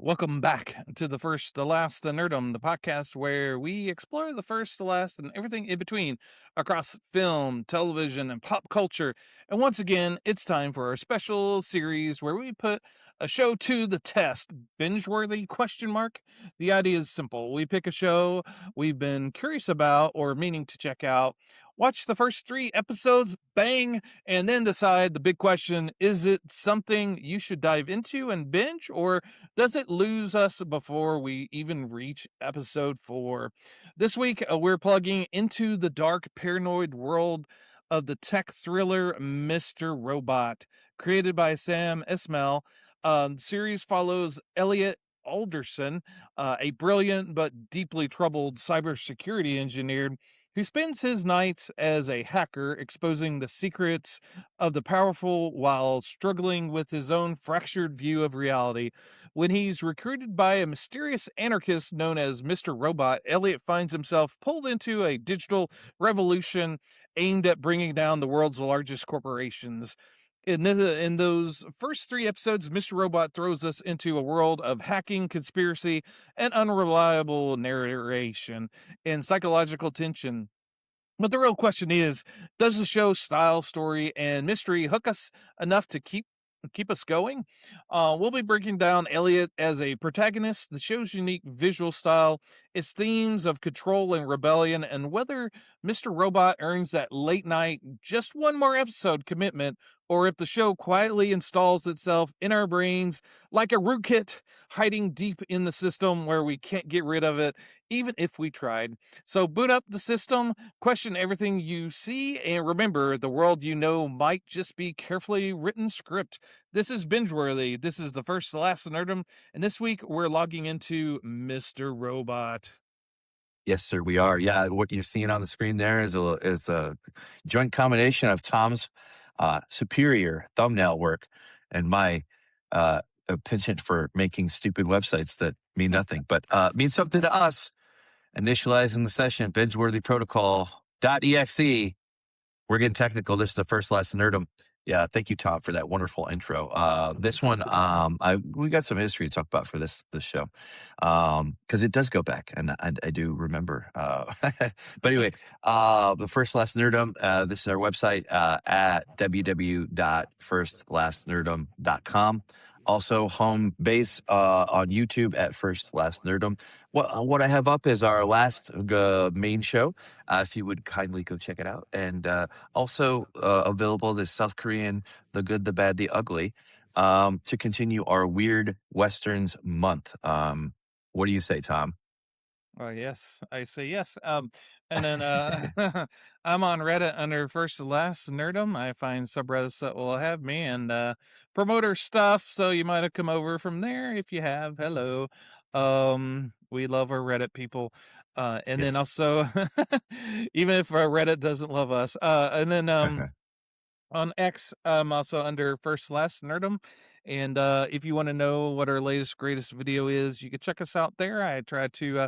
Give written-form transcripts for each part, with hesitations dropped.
Welcome back to the first, the last, the Nerdom, the podcast where we explore the first, the last, and everything in between across film, television, and pop culture. And once again, it's time for our special series where we put a show to the test. Binge-worthy question mark. The idea is simple. We pick a show we've been curious about or meaning to check out, watch the first 3 episodes, bang, and then decide the big question: is it something you should dive into and binge, or does it lose us before we even reach episode 4? This week, we're plugging into the dark, paranoid world of the tech thriller Mr. Robot, created by Sam Esmail. The series follows Elliot Alderson, a brilliant but deeply troubled cybersecurity engineer who spends his nights as a hacker exposing the secrets of the powerful while struggling with his own fractured view of reality. When he's recruited by a mysterious anarchist known as Mr. Robot, Elliot finds himself pulled into a digital revolution aimed at bringing down the world's largest corporations. In those first 3 episodes, Mr. Robot throws us into a world of hacking, conspiracy, and unreliable narration and psychological tension. But the real question is, does the show's style, story, and mystery hook us enough to keep us going? We'll be breaking down Elliot as a protagonist, the show's unique visual style, its themes of control and rebellion, and whether Mr. Robot earns that late night, just one more episode commitment, or if the show quietly installs itself in our brains like a rootkit hiding deep in the system where we can't get rid of it, even if we tried. So boot up the system, question everything you see, and remember, the world you know might just be carefully written script. This is Binge-Worthy. This is the first, the last Nerdom, and this week we're logging into Mr. Robot. Yes, sir, we are. Yeah, what you're seeing on the screen there is a joint combination of Tom's superior thumbnail work and my penchant for making stupid websites that mean nothing, but mean something to us. Initializing the session, binge-worthy protocol.exe. We're getting technical. This is the first, last Nerdom. Yeah, thank you, Tom, for that wonderful intro. This one, we got some history to talk about for this show, because it does go back, and I do remember. But anyway, the first, last Nerdom. This is our website at www.firstlastnerdom.com. Also, home base on YouTube at First Last Nerdom. What I have up is our last main show. If you would kindly go check it out, and also available this South Korean The Good, the Bad, the Ugly, to continue our Weird Westerns month. What do you say, Tom? Yes, I say yes. And then I'm on Reddit under first to last Nerdum. I find subreddits that will have me and promoter stuff. So you might have come over from there. If you have, hello. We love our Reddit people. And then Yes. also, even if our Reddit doesn't love us, and then on X, I'm also under first last Nerdum. And if you want to know what our latest greatest video is, you can check us out there. I try to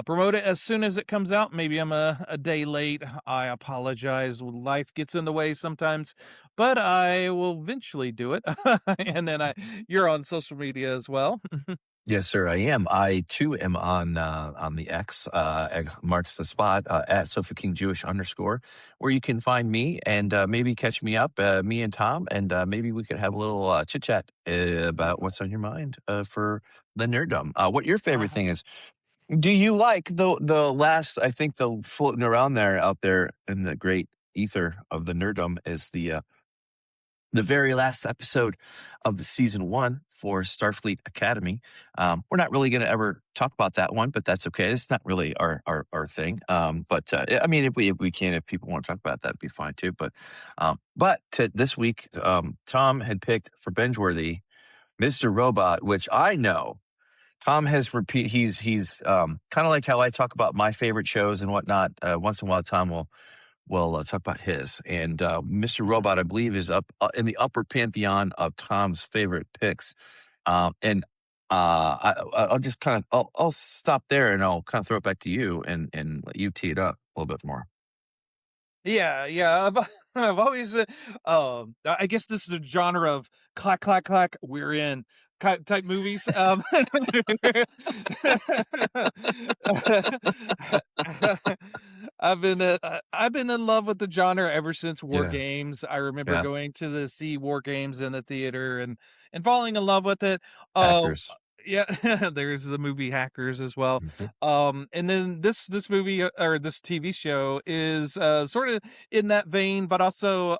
promote it as soon as it comes out. Maybe I'm a day late. I apologize. Life gets in the way sometimes, but I will eventually do it. And then you're on social media as well. Yes, sir, I am. I too am on the X, marks the spot, at Sofa King Jewish _, where you can find me and maybe catch me up, me and Tom, and maybe we could have a little chit chat about what's on your mind for the nerddom. What your favorite Uh-huh. thing is? Do you like the last? I think the floating around there out there in the great ether of the nerddom is the very last episode of the season 1 for Starfleet Academy. We're not really going to ever talk about that one, but that's okay. It's not really our thing. But I mean, if we can, if people want to talk about that, that'd be fine too. But this week, Tom had picked for Binge-Worthy Mr. Robot, which I know Tom has he's kind of like how I talk about my favorite shows and whatnot. Once in a while, Tom will talk about his. And Mr. Robot, I believe, is up in the upper pantheon of Tom's favorite picks. And I'll just I'll stop there and I'll kind of throw it back to you and let you tee it up a little bit more. Yeah. I've always been, I guess this is the genre of clack, clack, clack. We're in type movies. I've been in love with the genre ever since War Yeah, Games. I remember yeah. going to the see War Games in the theater and falling in love with it. Uh, Hackers. yeah, there's the movie Hackers as well. Mhm. And then this movie or this TV show is sort of in that vein, but also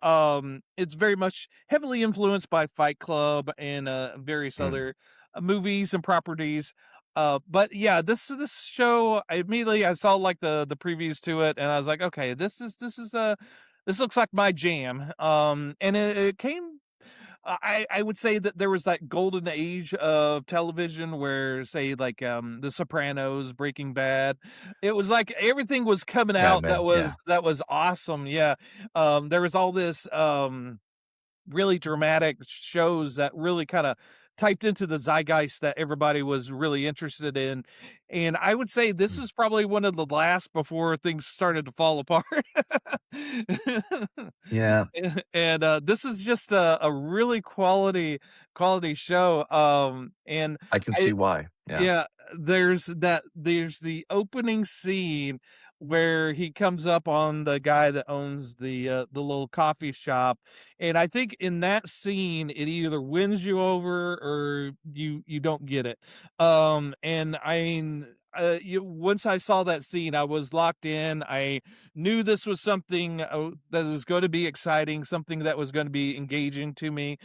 it's very much heavily influenced by Fight Club and various Mm. other movies and properties. But yeah, this show, I saw like the previews to it, and I was like, okay, this looks like my jam. And it came. I would say that there was that golden age of television where, say, like The Sopranos, Breaking Bad, it was like everything was coming Mad out Men, yeah. that was awesome. Yeah, there was all this really dramatic shows that really kind of typed into the zeitgeist that everybody was really interested in. And I would say this Mm. was probably one of the last before things started to fall apart. Yeah, And this is just a really quality show. And I can I see why, yeah. yeah, there's the opening scene where he comes up on the guy that owns the little coffee shop, and I think in that scene, it either wins you over or you don't get it. And I mean, once I saw that scene, I was locked in. I knew this was something that was going to be exciting, something that was going to be engaging to me.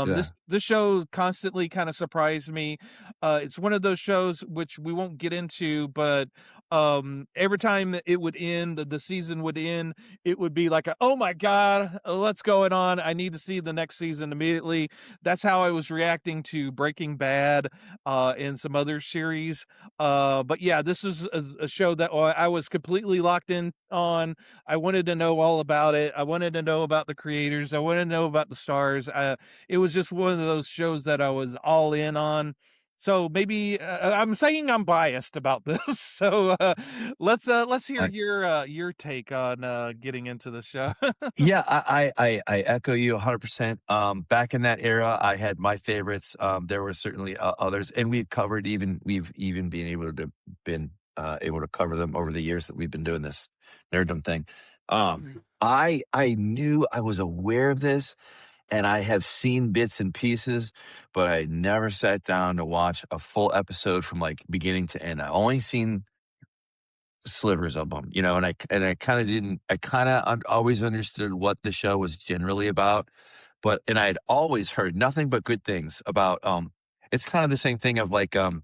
Yeah, This show constantly kind of surprised me. It's one of those shows which we won't get into, but every time it would end, the season would end, it would be like, oh my God, what's going on? I need to see the next season immediately. That's how I was reacting to Breaking Bad and some other series. But yeah, this is a show that I was completely locked in on. I wanted to know all about it. I wanted to know about the creators. I wanted to know about the stars. It was just one of those shows that I was all in on. So maybe I'm saying I'm biased about this. So let's hear I your take on getting into the show. yeah, I echo you 100%. Back in that era, I had my favorites. There were certainly others, and we've even been able to cover them over the years that we've been doing this nerdum thing. I knew I was aware of this, and I have seen bits and pieces, but I never sat down to watch a full episode from like beginning to end. I only seen slivers of them, and I kind of didn't. I kind of always understood what the show was generally about, and I had always heard nothing but good things about. It's kind of the same thing of like the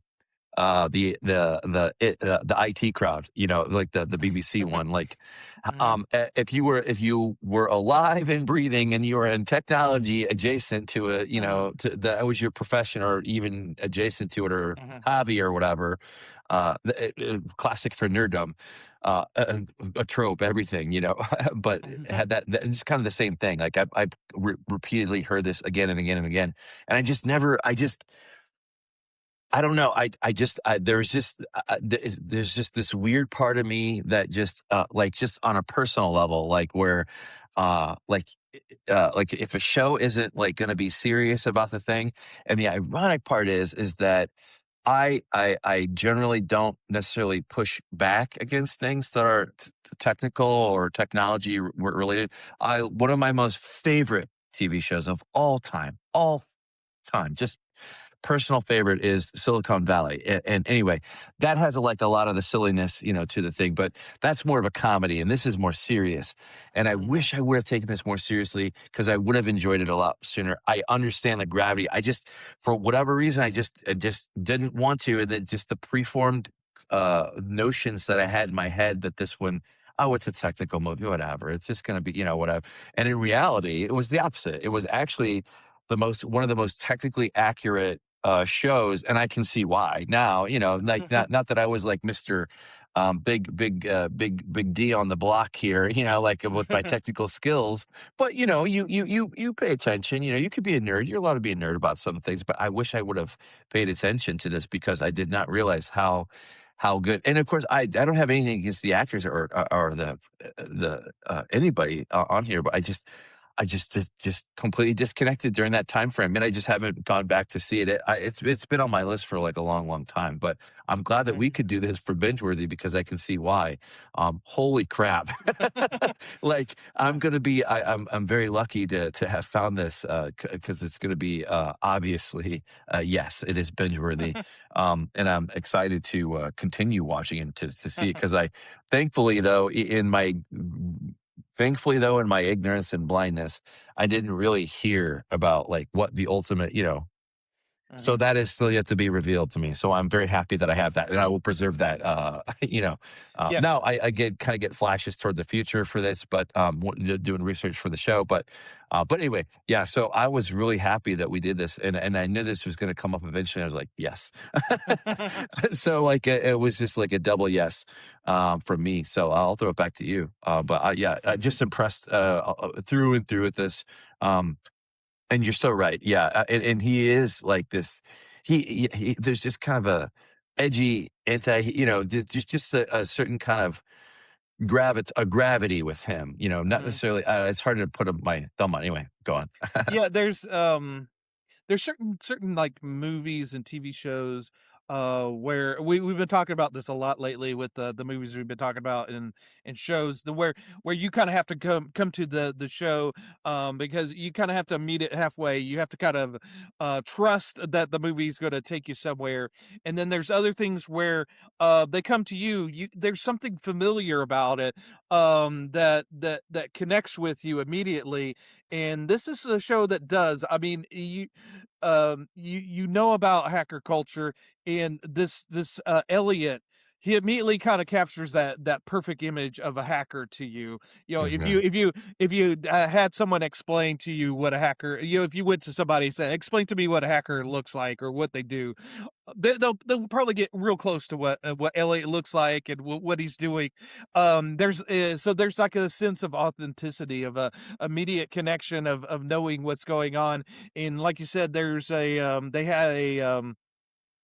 IT crowd, like the BBC one. Like, Mhm, if you were alive and breathing and you were in technology adjacent to it, mhm, that was your profession or even adjacent to it or mhm, hobby or whatever. Classic for nerddom, a trope, everything, but it mhm, had it's kind of the same thing. Like I repeatedly heard this again and again and again, and I don't know. There's just there's just this weird part of me that just like just on a personal level, like where like if a show isn't like going to be serious about the thing, and the ironic part is that I generally don't necessarily push back against things that are technical or technology related. I One of my most favorite TV shows of all time, just personal favorite is Silicon Valley. And anyway, that has like a lot of the silliness, to the thing, but that's more of a comedy and this is more serious. And I mhm, wish I would have taken this more seriously because I would have enjoyed it a lot sooner. I understand the gravity. For whatever reason, I just didn't want to. And then just the preformed notions that I had in my head that this one, oh, it's a technical movie, whatever. It's just going to be, whatever. And in reality, it was the opposite. It was actually one of the most technically accurate shows, and I can see why now. Like not that I was like Mister big D on the block here. Like with my technical skills, but you pay attention. You could be a nerd. You're allowed to be a nerd about some things, but I wish I would have paid attention to this because I did not realize how good. And of course, I don't have anything against the actors or the anybody on here, but I just completely disconnected during that time frame, and I just haven't gone back to see it. It's been on my list for like a long, long time, but I'm glad that we could do this for Binge-Worthy because I can see why. Holy crap! Like I'm very lucky to have found this because it's gonna be obviously yes, it is Binge-Worthy, and I'm excited to continue watching and to see it because I thankfully though in my Thankfully, though, in my ignorance and blindness, I didn't really hear about like what the ultimate, so Mhm. that is still yet to be revealed to me. So I'm very happy that I have that, and I will preserve that. Yeah. Now I get kind of get flashes toward the future for this, but doing research for the show. But anyway, yeah. So I was really happy that we did this, and I knew this was going to come up eventually. I was like, yes. So like it was just like a double yes from me. So I'll throw it back to you. But yeah, just impressed through and through with this. Um, and you're so right. Yeah, and he is like this. There's just kind of a edgy anti. Just a certain kind of gravity with him. Not Mhm. necessarily. It's hard to put my thumb on. Anyway, go on. Yeah, there's certain like movies and TV shows where we've been talking about this a lot lately with the movies we've been talking about and shows the where you kind of have to come to the show because you kind of have to meet it halfway. You have to kind of trust that the movie's going to take you somewhere. And then there's other things where they come to you, there's something familiar about it that connects with you immediately, and this is a show that does. I mean, you know about hacker culture, and this Elliot, he immediately kind of captures that perfect image of a hacker to you. You know, Mhm. if you had someone explain to you what a hacker, if you went to somebody and said, "Explain to me what a hacker looks like or what they do," they'll probably get real close to what Elliot looks like and what he's doing. There's like a sense of authenticity of a immediate connection of knowing what's going on. And like you said, they had a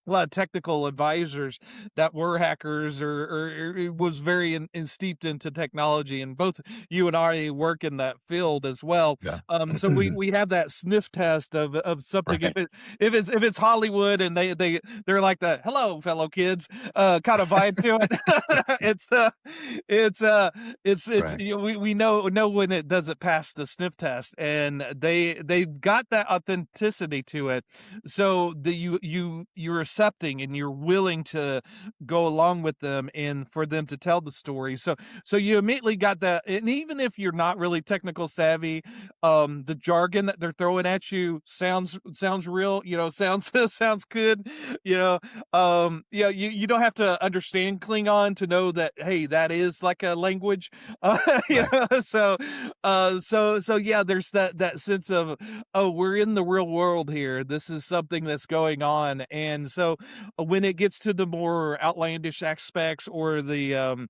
lot of technical advisors that were hackers or it was very steeped into technology, and both you and I work in that field as well. Yeah. So we have that sniff test of something. Right. If it's Hollywood and they're like the "hello fellow kids" kind of vibe to it, it's it's Right. we know when it doesn't pass the sniff test, and they've got that authenticity to it, so that you're accepting and you're willing to go along with them and for them to tell the story. So you immediately got that, and even if you're not really technical savvy, the jargon that they're throwing at you sounds real, sounds sounds good, yeah, you don't have to understand Klingon to know that, hey, that is like a language. Right. So yeah, there's that sense of, oh, we're in the real world here. This is something that's going on. And so when it gets to the more outlandish aspects or the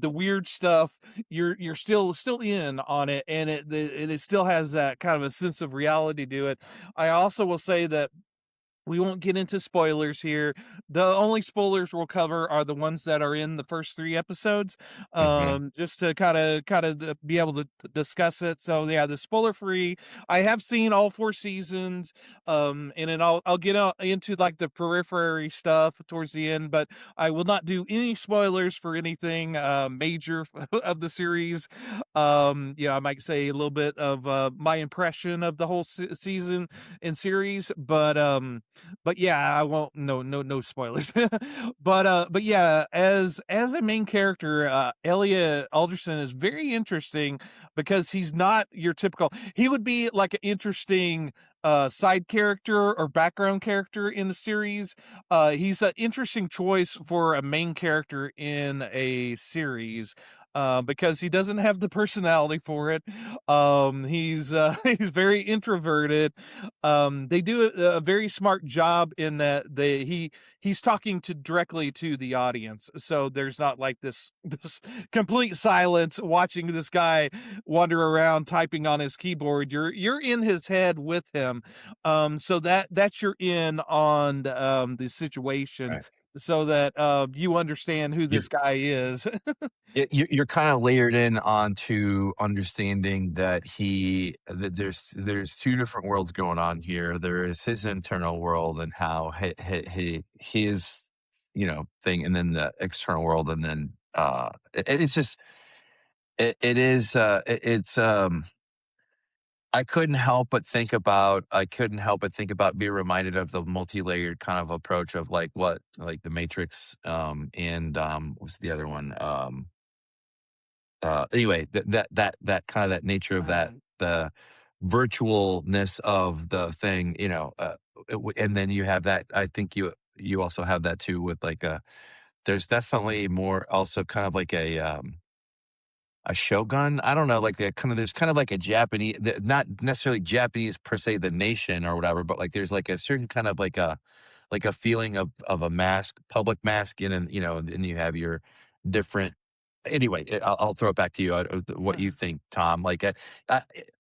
weird stuff, you're still in on it, and it still has that kind of a sense of reality to it. I also will say that we won't get into spoilers here. The only spoilers we'll cover are the ones that are in the first 3 episodes, Mhm. just to kinda be able to discuss it. So, yeah, the spoiler free. I have seen all 4 seasons, and then I'll get out into, like, the periphery stuff towards the end, but I will not do any spoilers for anything, major of the series. Yeah, I might say a little bit of, my impression of the whole season and series, but yeah, I won't, no spoilers. But yeah, as a main character, Elliot Alderson is very interesting because he's not your typical. He would be like an interesting side character or background character in the series. He's an interesting choice for a main character in a series. Because he doesn't have the personality for it. He's he's very introverted. They do a very smart job in that he's talking to directly to the audience. So there's not like this this complete silence watching this guy wander around typing on his keyboard. You're in his head with him. So that's you're in on the situation. Right. so that you understand who You're this guy is. you're kind of layered in onto understanding that there's two different worlds going on here. There is his internal world and how his thing, and then the external world, and then it's just it is it's I couldn't help but think about being reminded of the multi-layered kind of approach of like what like the Matrix and what's the other one anyway, that kind of that nature of that Um, the virtualness of the thing, and then you have that. I think you also have that too with like a. There's definitely more also kind of like a shogun. I don't know, like a kind of there's kind of like a Japanese, not necessarily Japanese per se, the nation or whatever, but like there's like a certain kind of like a feeling of a mask, public mask, and then you have your different. Anyway, I'll throw it back to you. What you think, Tom? Like,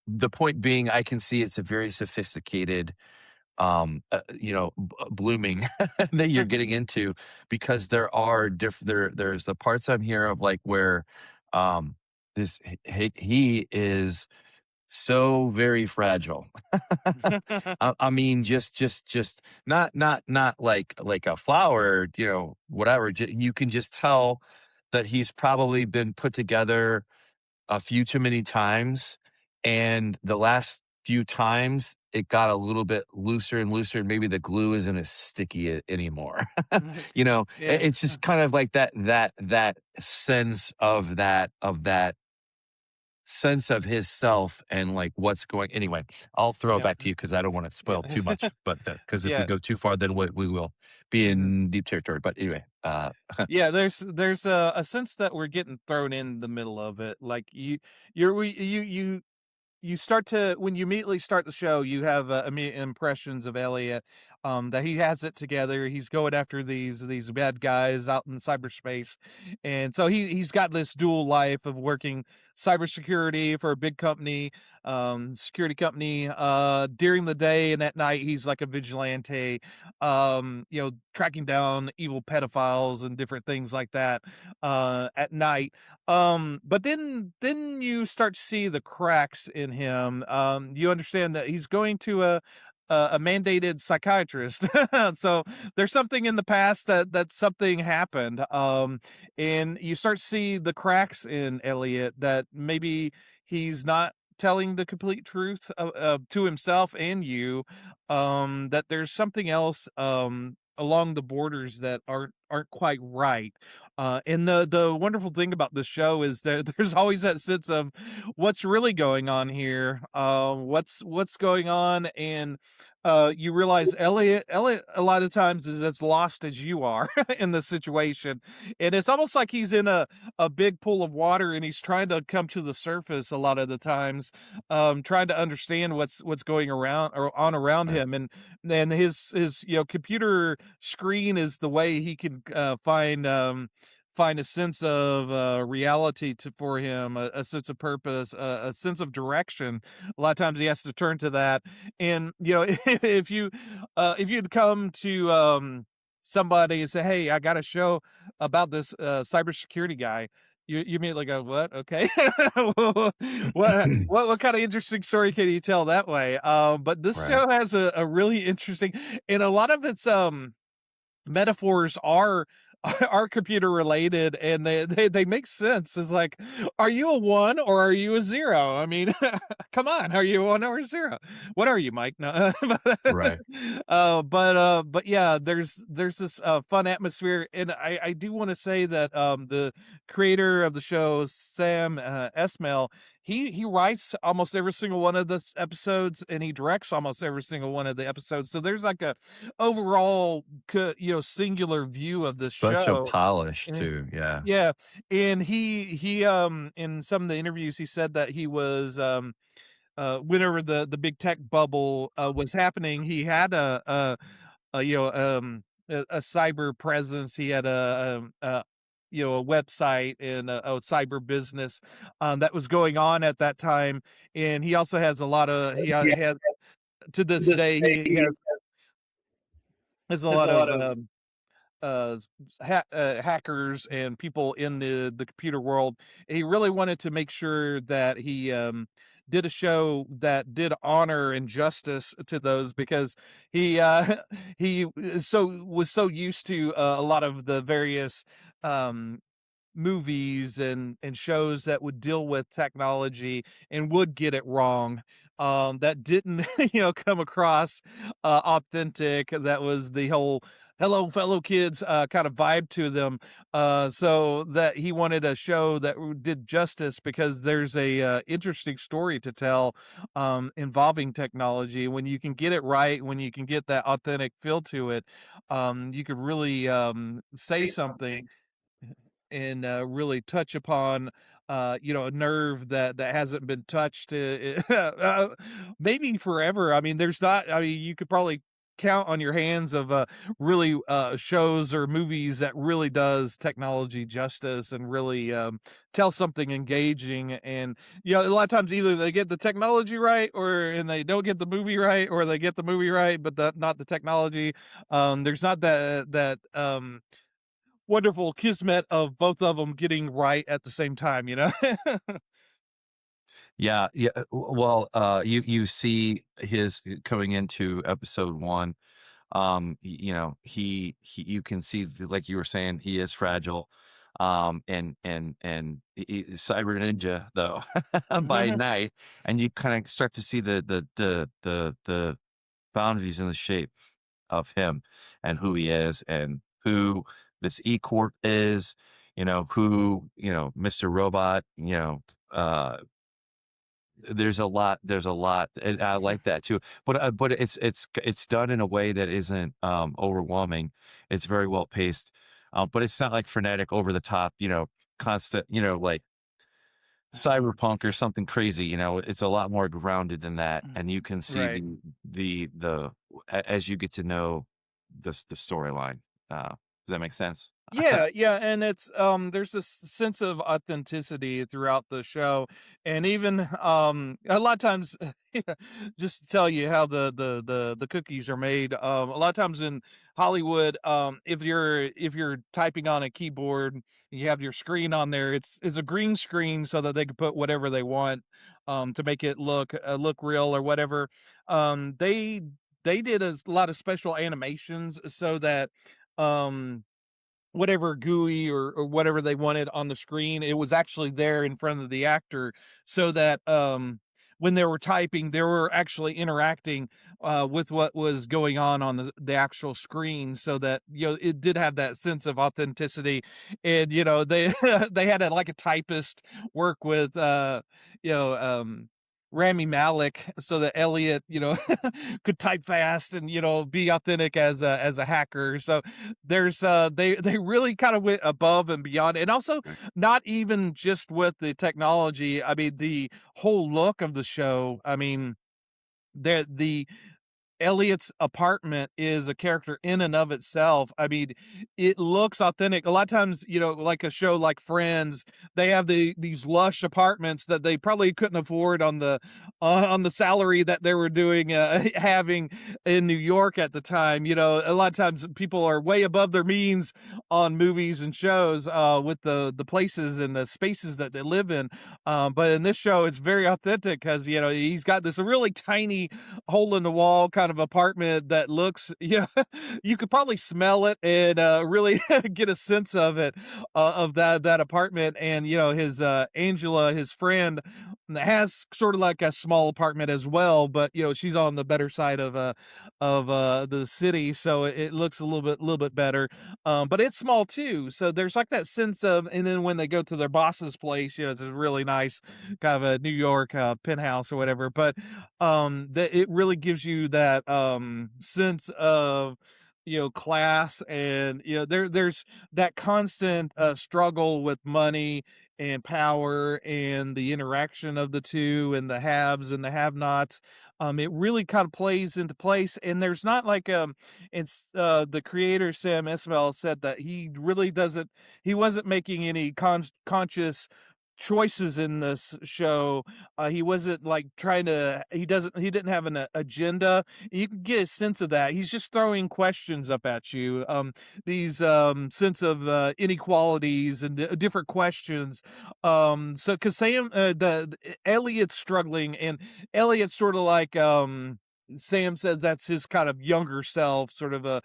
the point being, I can see it's a very sophisticated, blooming that you're getting into because there are there's the parts on here of like where, um, this he is so very fragile. I mean, just not like a flower, whatever. You can just tell that he's probably been put together a few too many times, and the last few times it got a little bit looser and looser, and maybe the glue isn't as sticky anymore. yeah. It's just kind of like that sense of that sense of his self and like what's going. Anyway, I'll throw it Yeah. back to you because I don't want to spoil Yeah. too much, but because if we Yeah. go too far, then we will be in deep territory. But anyway, Yeah, there's a sense that we're getting thrown in the middle of it. Like you're we you start to when you immediately start the show, you have immediate impressions of Elliot, that he has it together. He's going after these bad guys out in cyberspace, and so he's got this dual life of working cybersecurity for a big company, security company, during the day, and at night he's like a vigilante, tracking down evil pedophiles and different things like that, at night. But then you start to see the cracks in him. You understand that he's going to a mandated psychiatrist. So there's something in the past that something happened. And you start to see the cracks in Elliot that maybe he's not telling the complete truth to himself and you. That there's something else along the borders that aren't quite right. And the wonderful thing about this show is that there's always that sense of what's really going on here. What's going on, and you realize Elliot a lot of times is as lost as you are in the situation, and it's almost like he's in a big pool of water and he's trying to come to the surface a lot of the times, trying to understand what's going around or on around right, him, and then his computer screen is the way he can find a sense of reality for him, a sense of purpose, a sense of direction. A lot of times he has to turn to that, and if you'd come to somebody and say, "Hey, I got a show about this cybersecurity guy," you immediately go, "What? Okay, what kind of interesting story can you tell that way?" But this right, show has a really interesting, and a lot of its metaphors are computer related, and they make sense. It's like, are you a one or are you a zero? I mean, come on, are you a one or a zero? What are you, Mike? No, right. but yeah, there's this fun atmosphere, and I do want to say that the creator of the show, Sam Esmail, he writes almost every single one of the episodes, and he directs almost every single one of the episodes. So there's like a overall singular view of the Such a show. polish And too. Yeah. yeah, and he in some of the interviews he said that he was whenever the big tech bubble was happening, he had a a cyber presence. He had a website and a cyber business that was going on at that time, and he also has a lot of he had to this day he has a There's lot a lot of of hackers and people in the computer world. He really wanted to make sure that he did a show that did honor and justice to those, because he he was so used to a lot of the various um movies and shows that would deal with technology and would get it wrong, that didn't come across authentic, that was the whole hello fellow kids kind of vibe to them, so that he wanted a show that did justice, because there's a interesting story to tell involving technology. When you can get it right, when you can get that authentic feel to it, you could really say something and really touch upon a nerve that hasn't been touched maybe forever. I mean, there's not, I mean, you could probably count on your hands of really shows or movies that really does technology justice and really tell something engaging. And a lot of times either they get the technology right, and they don't get the movie right, or they get the movie right but not the technology. There's not that wonderful kismet of both of them getting right at the same time, you know? Yeah, yeah. Well, you see his coming into episode one. You can see, like you were saying, he is fragile. Cyber ninja though by night, and you kind of start to see the boundaries and the shape of him and who he is and who this E-Corp is, who, Mr. Robot, there's a lot, and I like that too. But it's done in a way that isn't overwhelming. It's very well paced, but it's not like frenetic, over the top, constant, like cyberpunk or something crazy. It's a lot more grounded than that, and you can see Right. as you get to know the storyline. Does that make sense? Yeah, yeah, and it's there's this sense of authenticity throughout the show, and even a lot of times, just to tell you how the cookies are made. A lot of times in Hollywood, if you're typing on a keyboard, you have your screen on there. It's a green screen so that they can put whatever they want to make it look real or whatever. They did a lot of special animations so that whatever GUI or whatever they wanted on the screen, it was actually there in front of the actor, so that when they were typing, they were actually interacting with what was going on the actual screen, so that it did have that sense of authenticity. And they they had like a typist work with you know Rami Malek, so that Elliot, could type fast and be authentic as a hacker. So there's they really kind of went above and beyond, and also not even just with the technology. I mean, the whole look of the show. I mean, the Elliot's apartment is a character in and of itself. I mean, it looks authentic. A lot of times, like a show like Friends, they have these lush apartments that they probably couldn't afford on the salary that they were doing having in New York at the time. A lot of times people are way above their means on movies and shows with the places and the spaces that they live in. But in this show, it's very authentic because he's got this really tiny hole in the wall kind of apartment that looks, you could probably smell it and really get a sense of it, of that apartment. And his Angela, his friend, has sort of like a small apartment as well, but she's on the better side of the city, so it looks a little bit better. But it's small too, so there's like that sense of. And then when they go to their boss's place, it's a really nice kind of a New York penthouse or whatever. But that it really gives you that sense of class. And there's that constant struggle with money and power and the interaction of the two and the haves and the have-nots. It really kind of plays into place, and there's not like it's the creator Sam Esmail said that he really doesn't he wasn't making any conscious choices in this show. He wasn't like trying to. He didn't have an agenda. You can get a sense of that. He's just throwing questions up at you. These sense of inequalities and different questions. So because Sam, the Elliot's struggling, and Elliot's sort of like Sam says that's his kind of younger self, sort of a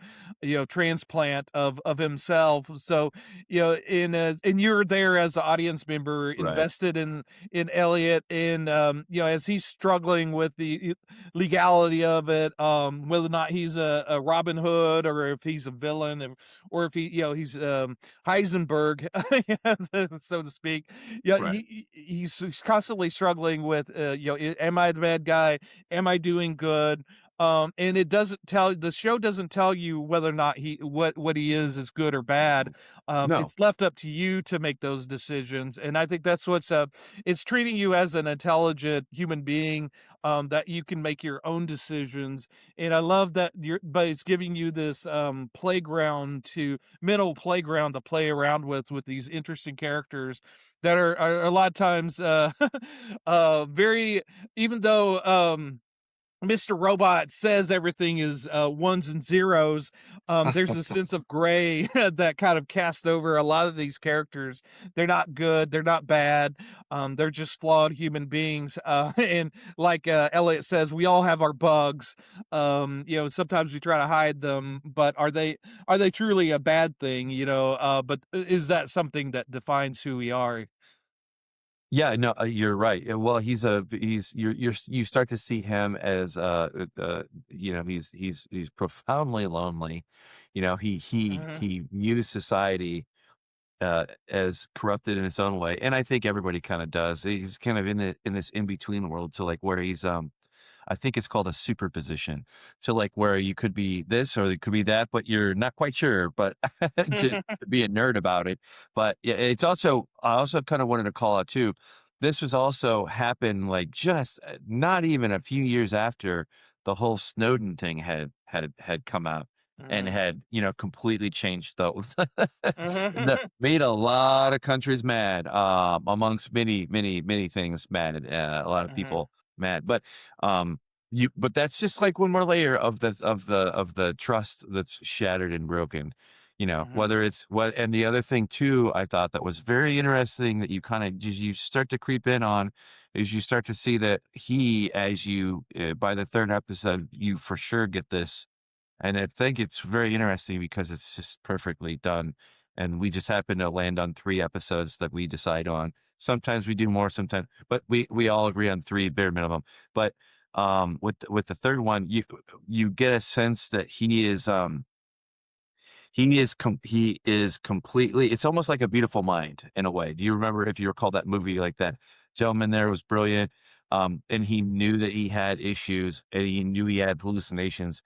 transplant of himself. So and you're there as an audience member, Right. invested in Elliot, and as he's struggling with the legality of it, whether or not he's a Robin Hood, or if he's a villain, or if he's Heisenberg, so to speak. Right. He's constantly struggling with am I the bad guy? Am I doing good? And the show doesn't tell you whether or not what he is good or bad. No. It's left up to you to make those decisions. And I think that's it's treating you as an intelligent human being, that you can make your own decisions. And I love that but it's giving you this mental playground to play around with these interesting characters that are a lot of times very, even though Mr. Robot says everything is ones and zeros. There's a sense of gray that kind of cast over a lot of these characters. They're not good. They're not bad. They're just flawed human beings. And like Elliot says, we all have our bugs. Sometimes we try to hide them, but are they truly a bad thing? But is that something that defines who we are? Yeah, no, you're right. Well, you start to see him as he's profoundly lonely. Hmm. He views society as corrupted in its own way, and I think everybody kind of does. He's kind of in this in between world, to like where he's I think it's called a superposition. So like where you could be this or it could be that, but you're not quite sure, but to be a nerd about it. But yeah, I also kind of wanted to call out too. This was also happened like just not even a few years after the whole Snowden thing had come out and Hmm. had, completely changed the, Hmm. made a lot of countries mad, amongst many, many, many things mad, a lot of Hmm. people mad. But but that's just like one more layer of the trust that's shattered and broken. Hmm. Whether it's what, and the other thing too, I thought that was very interesting that you kind of you start to creep in on, is you start to see that as you by the third episode, you for sure get this, and I think it's very interesting because it's just perfectly done. And we just happen to land on 3 episodes that we decide on. Sometimes we do more, sometimes, but we all agree on 3 bare minimum. But with the third one, you get a sense that he is completely, it's almost like A Beautiful Mind in a way. Do you remember, if you recall, that movie, like that gentleman there was brilliant, and he knew that he had issues and he knew he had hallucinations,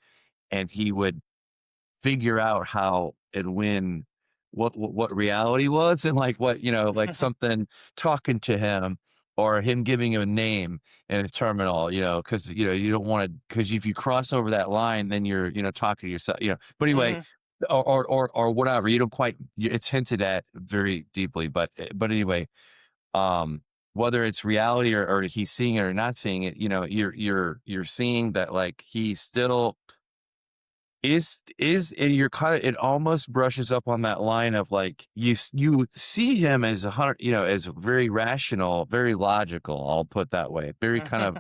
and he would figure out how and when, what reality was, and like what, like something talking to him, or him giving him a name in a terminal, because you don't want to, because if you cross over that line, then you're, talking to yourself, but anyway, Hmm. or whatever, you don't quite, it's hinted at very deeply, but anyway, whether it's reality, or he's seeing it or not seeing it, you're seeing that like he still and you're kind of, it almost brushes up on that line of like, you see him as as very rational, very logical, I'll put that way, very kind of,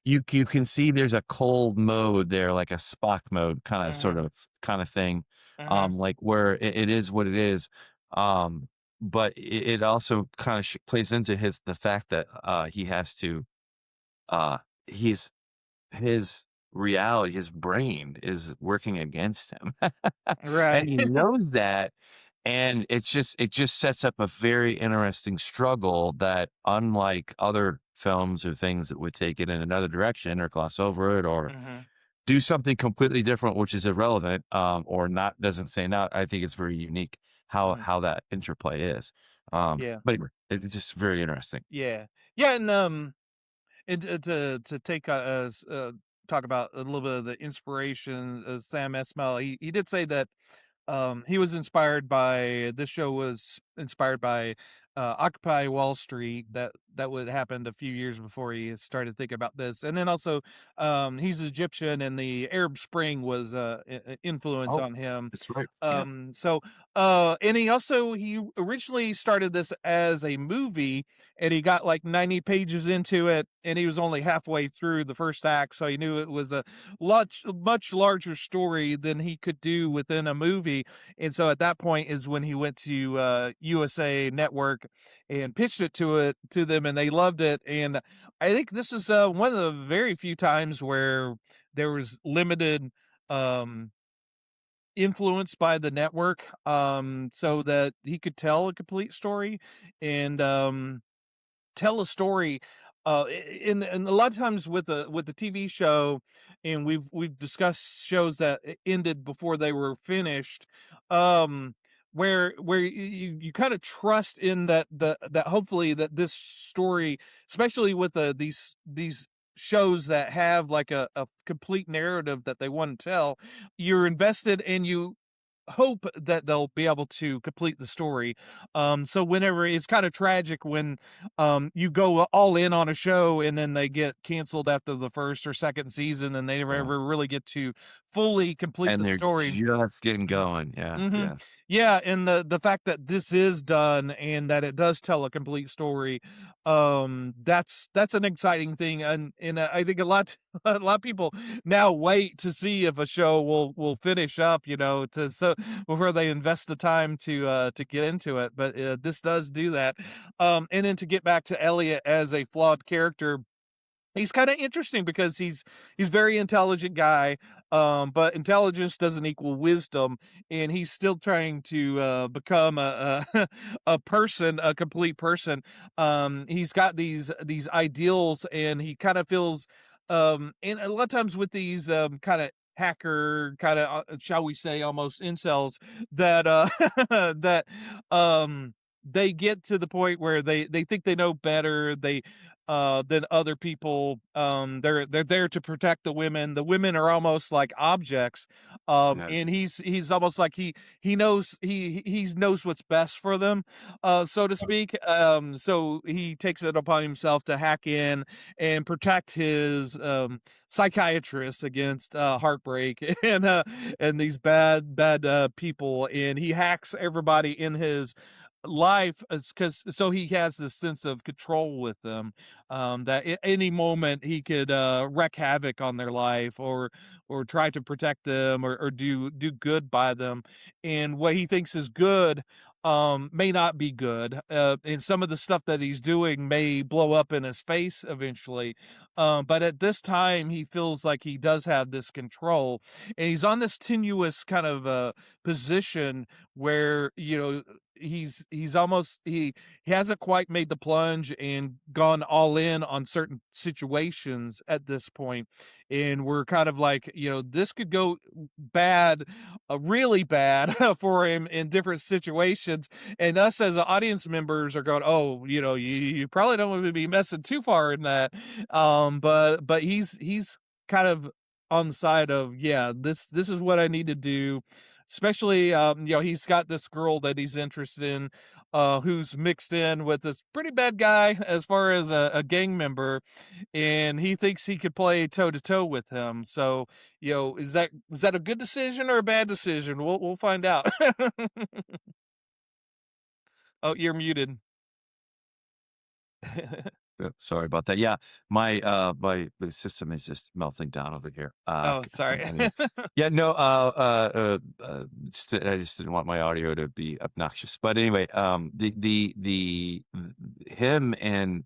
you can see there's a cold mode there, like a Spock mode kind of, Hmm. kind of thing, Hmm. like where it is what it is, but it also kind of plays into the fact that he has to, uh he's his reality, his brain is working against him. And Right. he knows that. And it just sets up a very interesting struggle that, unlike other films or things that would take it in another direction or gloss over it or Hmm. do something completely different, which is irrelevant, or not, doesn't stand out. I think it's very unique Hmm. how that interplay is. Yeah. But anyway, it's just very interesting. Yeah. Yeah. And to take talk about a little bit of the inspiration of Sam Esmail. He did say that he was inspired by this show was inspired by Occupy Wall Street, that would happened a few years before he started thinking about this. And then also, he's Egyptian, and the Arab Spring was influence Oh, on him. that's right. Yeah. So and he originally started this as a movie, and he got like 90 pages into it, and he was only halfway through the first act, so he knew it was a much larger story than he could do within a movie. And so at that point is when he went to USA Network and pitched it to them, and they loved it. And I think this is one of the very few times where there was limited um influence by the network, so that he could tell a complete story. And tell a story and a lot of times with the TV show, and we've discussed shows that ended before they were finished, um where you kind of trust in that hopefully that this story, especially with these shows that have like a complete narrative that they want to tell, you're invested, and you hope that they'll be able to complete the story. So whenever it's kind of tragic when you go all in on a show and then they get canceled after the first or second season, and they never Yeah. ever really get to fully complete And the they're story. just getting going. Yeah. Hmm. Yeah. Yeah, and the fact that this is done and that it does tell a complete story, that's an exciting thing. And I think a lot a lot of people now wait to see if a show will finish up, to so before they invest the time to get into it. But this does do that. And then to get back to Elliot as a flawed character, he's kind of interesting because he's very intelligent guy, but intelligence doesn't equal wisdom, and he's still trying to become a person, a complete person. He's got these ideals, and he kind of feels, and a lot of times with these kind of hacker kind of shall we say almost incels, that that they get to the point where they think they know better, than other people. They're there to protect the women. The women are almost like objects. Yes. And he's almost like he knows he knows what's best for them, so to speak. So he takes it upon himself to hack in and protect his psychiatrist against heartbreak and these bad people. And he hacks everybody in his life, because so he has this sense of control with them, that at any moment he could wreak havoc on their life, or try to protect them, or do good by them. And what he thinks is good may not be good, and some of the stuff that he's doing may blow up in his face eventually. But at this time he feels like he does have this control, and he's on this tenuous kind of position where, he's almost he hasn't quite made the plunge and gone all in on certain situations at this point. And we're kind of like, this could go bad, really bad for him in different situations. And us as audience members are going, oh, you probably don't want to be messing too far in that. But he's kind of on the side of, yeah, this is what I need to do. Especially, he's got this girl that he's interested in, who's mixed in with this pretty bad guy as far as a gang member, and he thinks he could play toe to toe with him. So, is that a good decision or a bad decision? We'll find out. Oh, you're muted. Sorry about that. Yeah, my the system is just melting down over here. Oh, sorry. Anyway, yeah, no, I just didn't want my audio to be obnoxious. But anyway, the him and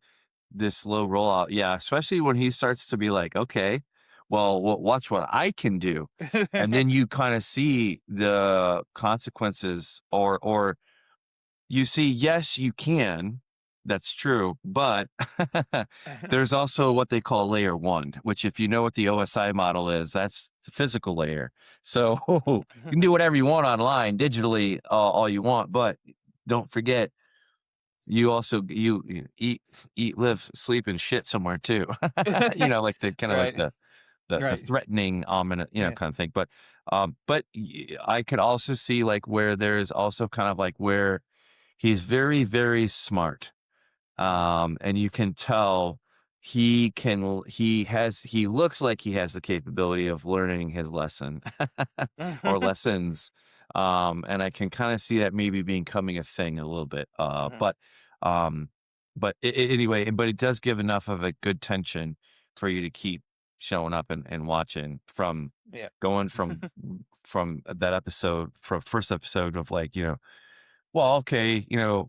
this low rollout, yeah, especially when he starts to be like, okay, well, watch what I can do, and then you kind of see the consequences, or you see, yes, you can. That's true. But there's also what they call layer one, which, if you know what the OSI model is, that's the physical layer. So you can do whatever you want online, digitally, all you want. But don't forget, you also you eat, live, sleep, and shit somewhere too. Like the kind of like Right. the Right. threatening, ominous, Yeah. kind of thing. But I could also see like where there's also kind of like where he's very, very smart. And you can tell he looks like he has the capability of learning his lesson or Mhm. lessons. And I can kind of see that maybe becoming a thing a little bit. Mhm. Um, anyway, but it does give enough of a good tension for you to keep showing up and watching from Yeah. going from that episode, from first episode of like, well, okay,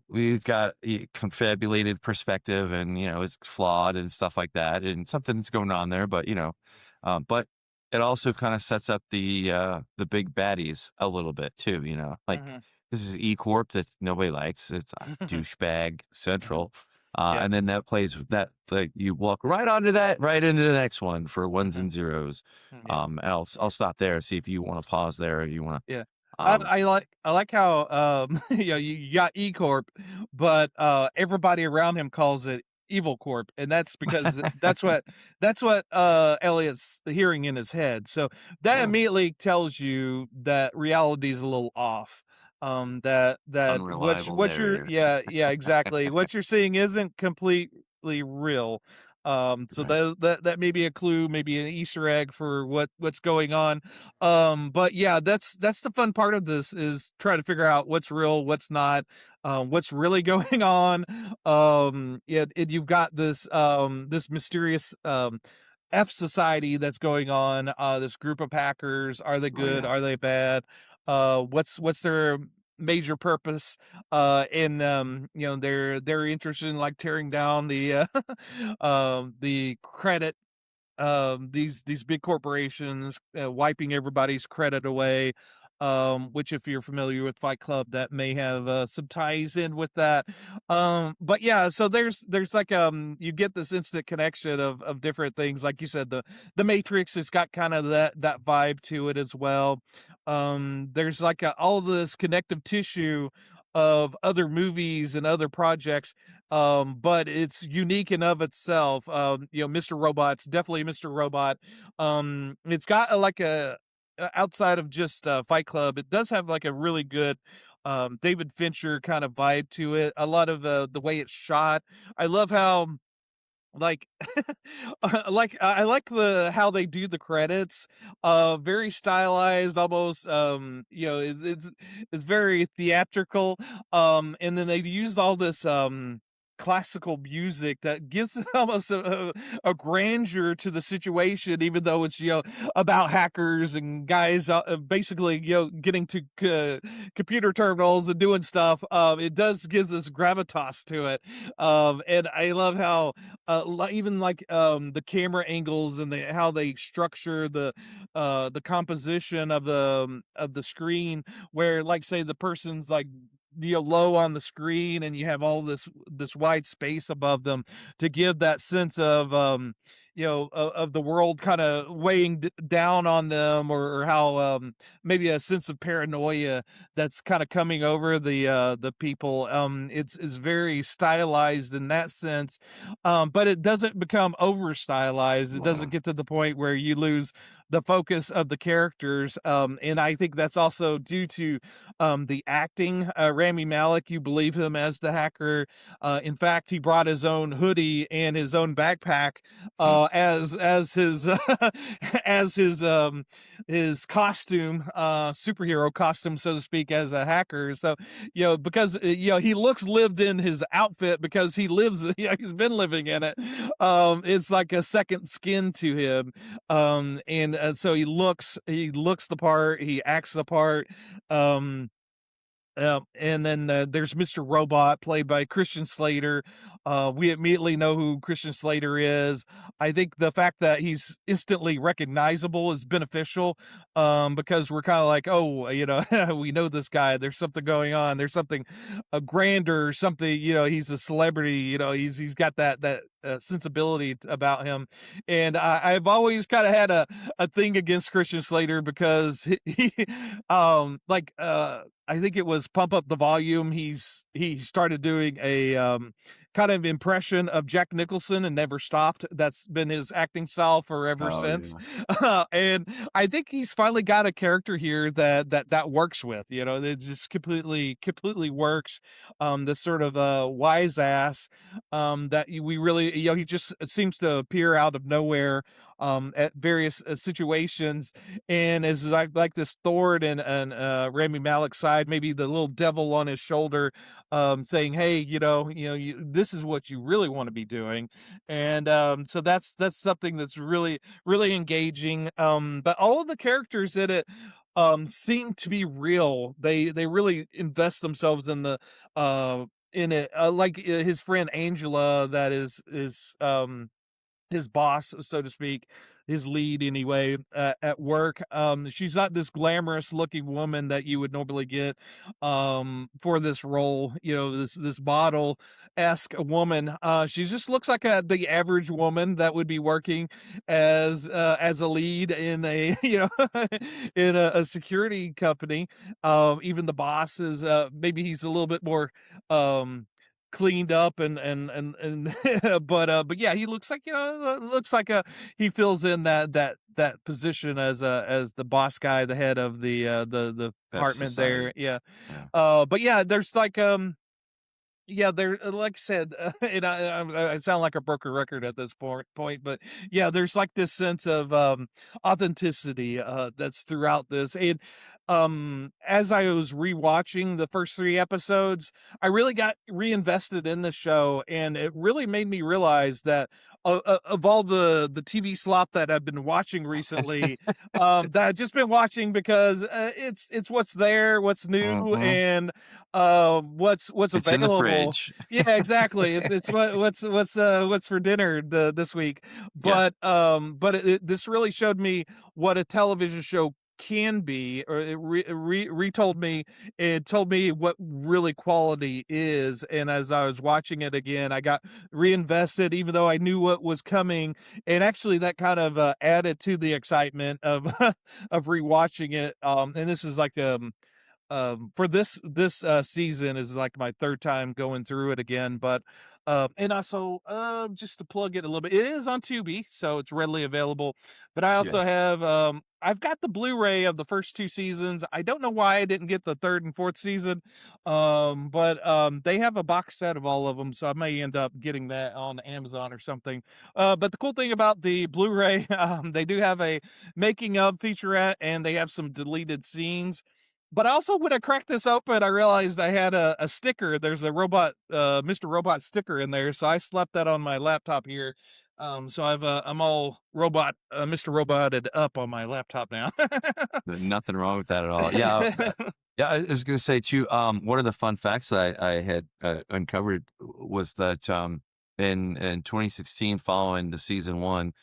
we've got a confabulated perspective and, it's flawed and stuff like that. And something's going on there, but it also kind of sets up the big baddies a little bit too, like Mhm. this is E-Corp that nobody likes. It's a douchebag Mhm. central. Yeah. And then that plays that, like you walk right onto that, right into the next one for ones Mhm. and zeros. Yeah. And I'll stop there, see if you want to pause there or you want Yeah. to, I like how, you got E-Corp, but, everybody around him calls it Evil Corp, and that's because that's what Elliot's hearing in his head, so that yeah, immediately tells you that reality is a little off, that unreliable what you're narrator. yeah, yeah, exactly. What you're seeing isn't completely real, so Right. that may be a clue, maybe an Easter egg for what's going on. But yeah, that's the fun part of this is trying to figure out what's real, what's not, what's really going on. Yeah, and you've got this mysterious F society that's going on. This group of hackers. Are they Oh good? yeah. Are they bad? What's their major purpose? And they're interested in like tearing down the credit, these big corporations, wiping everybody's credit away, which if you're familiar with Fight Club, that may have some ties in with that. But yeah, so there's like you get this instant connection of different things. Like you said, the Matrix has got kind of that vibe to it as well. There's like all this connective tissue of other movies and other projects, but it's unique in of itself. Mr. Robot's definitely Mr. Robot. It's got like outside of just Fight Club, it does have like a really good David Fincher kind of vibe to it. A lot of the way it's shot. I love how like I like the how they do the credits, very stylized, almost, it's very theatrical, and then they used all this classical music that gives almost a grandeur to the situation, even though it's about hackers and guys, basically getting to computer terminals and doing stuff. It does gives this gravitas to it, and I love how even like the camera angles and how they structure the composition of the screen, where like say the person's like low on the screen and you have all this wide space above them to give that sense of of the world kind of weighing down on them, or how maybe a sense of paranoia that's kind of coming over the people. It's very stylized in that sense, but it doesn't become over stylized. It doesn't Yeah. get to the point where you lose the focus of the characters. And I think that's also due to the acting. Rami Malek, you believe him as the hacker. In fact, he brought his own hoodie and his own backpack Hmm. as his his costume, superhero costume, so to speak, as a hacker. So because he looks lived in his outfit because he lives, he's been living in it. It's like a second skin to him, and so he looks the part, he acts the part. um and then there's Mr. Robot, played by Christian Slater. We immediately know who Christian Slater is. I think the fact that he's instantly recognizable is beneficial, because we're kind of like, oh, we know this guy. There's something going on. There's something, a grander, something. He's a celebrity. He's got that sensibility about him. And I've always kind of had a thing against Christian Slater because I think it was Pump Up the Volume. He started doing a kind of impression of Jack Nicholson and never stopped. That's been his acting style forever Oh since. yeah. And I think he's finally got a character here that works with, it just completely works. This sort of wise ass that we really, he just seems to appear out of nowhere at various situations, and as like this thorn and Rami Malek's side, maybe the little devil on his shoulder, saying, "Hey, this is what you really want to be doing," and so that's something that's really engaging. But all of the characters in it seem to be real. They really invest themselves in it, like his friend Angela, that is his boss, so to speak, his lead anyway, at work. She's not this glamorous looking woman that you would normally get for this role, this model esque woman. She just looks like the average woman that would be working as a lead in a in a security company. Even the boss is maybe he's a little bit more cleaned up and but yeah, he looks like, looks like he fills in that position as the boss guy, the head of the Of department there. society. Yeah. Yeah. But yeah, there's like yeah, there, like I said, and I sound like a broken record at this point, but yeah, there's like this sense of authenticity that's throughout this. And as I was rewatching the first 3 episodes, I really got reinvested in the show, and it really made me realize that of all the TV slop that I've been watching recently, that I've just been watching because it's what's there, what's new, Mhm. and what's It's in the available. fridge. Yeah, exactly. It's what's for dinner this week. Yeah. But this really showed me what a television show can be, or it retold me, it told me what really quality is. And as I was watching it again, I got reinvested, even though I knew what was coming. And actually that kind of added to the excitement of of rewatching it. And this is like for this season is like my third time going through it again. But and also just to plug it a little bit, it is on Tubi, so it's readily available. But I also Yes. have I've got the Blu-ray of the first 2 seasons. I don't know why I didn't get the third and fourth season, but they have a box set of all of them, so I may end up getting that on Amazon or something. But the cool thing about the Blu-ray, they do have a making of featurette, and they have some deleted scenes. But also, when I cracked this open, I realized I had a sticker. There's a robot, Mr. Robot sticker in there, so I slapped that on my laptop here. So I'm all Mr. Roboted up on my laptop now. Nothing wrong with that at all. Yeah. Yeah, I was going to say too. One of the fun facts I had uncovered was that in 2016, following the season one,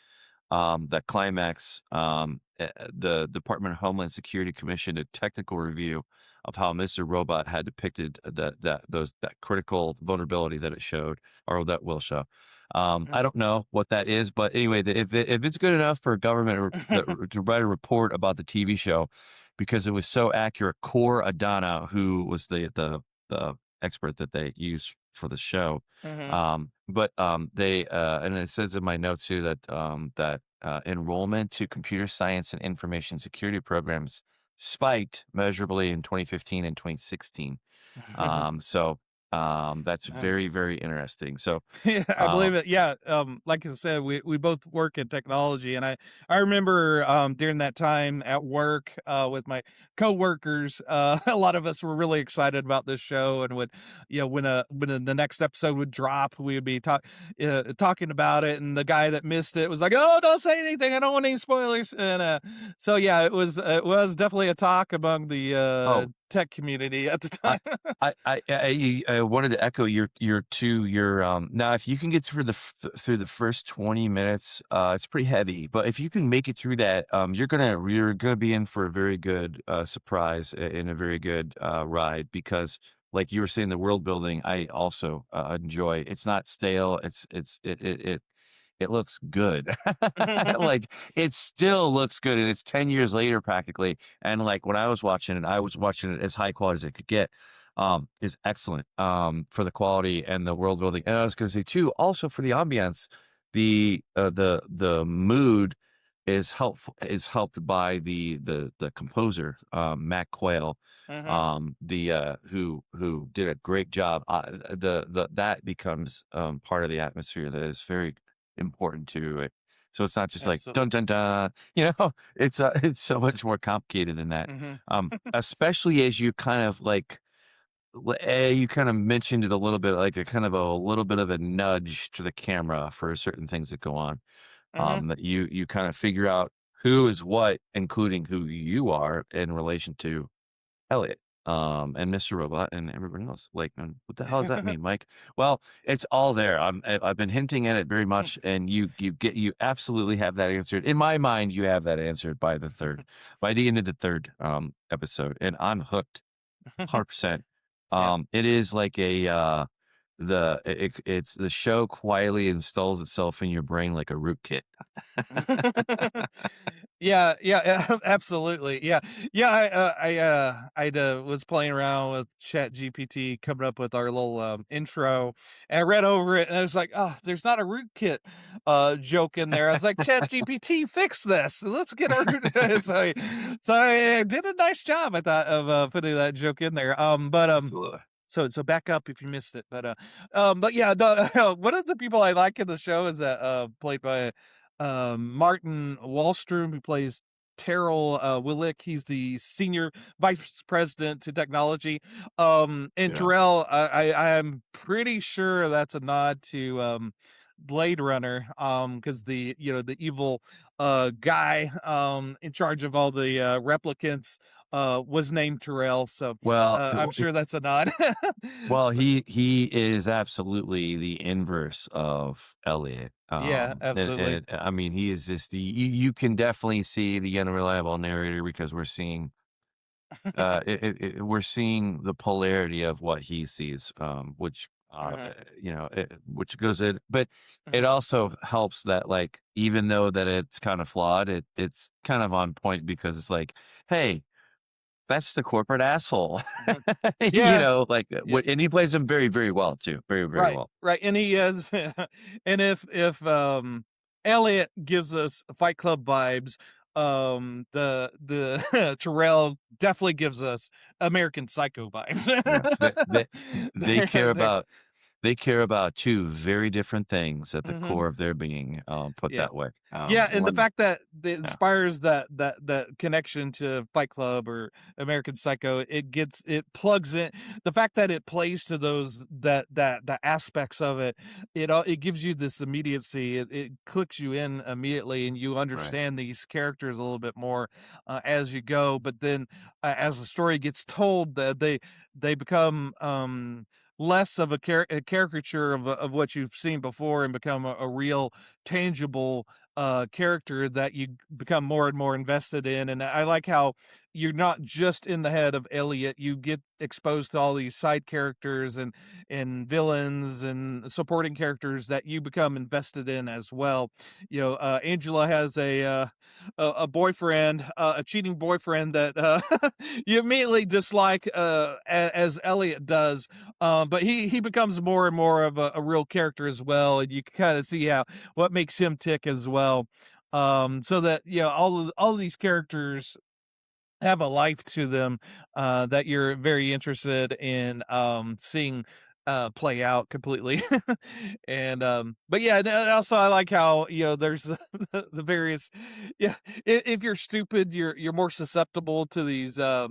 that climax, the Department of Homeland Security commissioned a technical review of how Mr. Robot had depicted that critical vulnerability that it showed, or that will show. I don't know what that is, but anyway, if it's good enough for a government to write a report about the TV show, because it was so accurate, Core Adana, who was the expert that they used for the show, Mhm. they and it says in my notes too that enrollment to computer science and information security programs spiked measurably in 2015 and 2016. That's Uh, very, very interesting. So, Yeah, I believe um, it. Yeah. Like I said, we both work in technology, and I remember during that time at work with my coworkers, a lot of us were really excited about this show, and would, when the next episode would drop, we would be talking about it, and the guy that missed it was like, "Oh, don't say anything. I don't want any spoilers." And so yeah, it was definitely a talk among the oh, tech community at the I, time. I wanted to echo your now if you can get through through the first 20 minutes, it's pretty heavy, but if you can make it through that, you're gonna be in for a very good surprise and a very good ride, because like you were saying, the world building, I also enjoy. It's not stale. It looks good. Like it still looks good, and it's 10 years later practically. And like when I was watching it, I was watching it as high quality as it could get. Is excellent for the quality and the world building. And I was going to say too, also for the ambiance, the mood is helped by the composer, Matt Quayle, Mhm. the who did a great job. The that becomes part of the atmosphere that is very important to it. So it's not just like dun Absolutely. dun dun, it's so much more complicated than that. Mhm. Especially as you kind of like you kind of mentioned it a little bit, like a kind of a little bit of a nudge to the camera for certain things that go on. Mhm. That you kind of figure out who is what, including who you are in relation to Elliot, and Mr. Robot and everybody else. Like, what the hell does that mean, Mike? Well, it's all there. I've been hinting at it very much, and you absolutely have that answered. In my mind, you have that answered by the end of the third episode, and I'm hooked, 100%. Yeah. It is like it's the show quietly installs itself in your brain like a rootkit. Yeah, yeah, absolutely. Yeah. Yeah, was playing around with ChatGPT, coming up with our little, intro, and I read over it, and I was like, "Oh, there's not a rootkit, joke in there." I was like, "ChatGPT, fix this. Let's get a root." So I did a nice job, I thought, of, putting that joke in there, Absolutely. so back up if you missed it, but yeah, the one of the people I like in the show is that, played by, Martin Wallstrom, who plays Terrell, Wellick. He's the senior vice president to technology. And Yeah. Terrell, I'm pretty sure that's a nod to, Blade Runner, because the evil, guy, in charge of all the, replicants, was named Terrell, so Well, I'm sure that's a nod. Well, But he is absolutely the inverse of Elliot. yeah, absolutely. I mean, he is just you can definitely see the unreliable narrator because we're seeing we're seeing the polarity of what he sees, which Mhm, which goes in, but it mhm, also helps that like even though that it's kind of flawed, it's kind of on point because it's like, hey, that's the corporate asshole. mhm. Yeah, Like, yeah, what and he plays him very, very well too. Very, very right, well. right, and he is and if, Elliot gives us Fight Club vibes, the Terrell definitely gives us American Psycho vibes. Yeah. They They're care they're about they care about 2 very different things at the mhm, core of their being, put yeah. that way. Yeah, and the One fact that Yeah, inspires that connection to Fight Club or American Psycho, it plugs in the fact that it plays to those the aspects of it, it gives you this immediacy. It clicks you in immediately, and you right. understand these characters a little bit more as you go. But then, as the story gets told, they become less of a caricature of what you've seen before and become a real tangible character that you become more and more invested in. And I like how you're not just in the head of Elliot, you get exposed to all these side characters and villains and supporting characters that you become invested in as well. Angela has a boyfriend, a cheating boyfriend that you immediately dislike as Elliot does. But he becomes more and more of a real character as well, and you can kind of see how what makes him tick as well. So that all of these characters have a life to them that you're very interested in seeing play out completely. And but yeah, and also I like how there's the various yeah. If you're stupid, you're more susceptible to these uh